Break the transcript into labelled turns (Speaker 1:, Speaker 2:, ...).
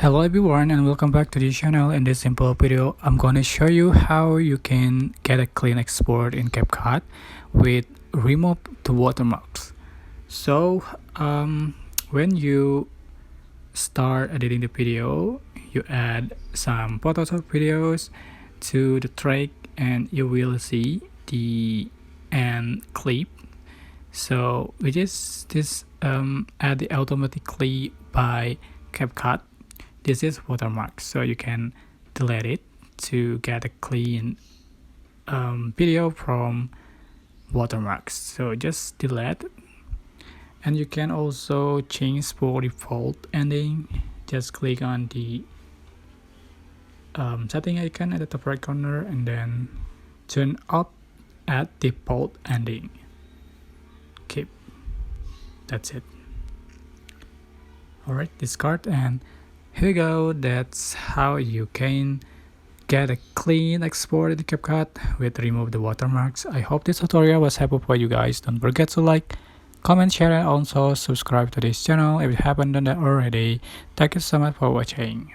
Speaker 1: Hello everyone and welcome back to the channel. In this simple video I'm going to show you how you can get a clean export in Capcut with remove the watermarks. So when you start editing the video, you add some Photoshop videos to the track and you will see the end clip. So we just add it automatically by Capcut. This is watermarks, so you can delete it to get a clean video from watermarks. So just delete, and you can also change for default ending. Just click on the setting icon at the top right corner and then turn off at default ending. Okay, that's it. Alright, discard, and here we go. That's how you can get a clean export in Capcut with remove the watermarks. I hope this tutorial was helpful for you guys. Don't forget to like, comment, share, and also subscribe to this channel if you haven't done that already. Thank you so much for watching.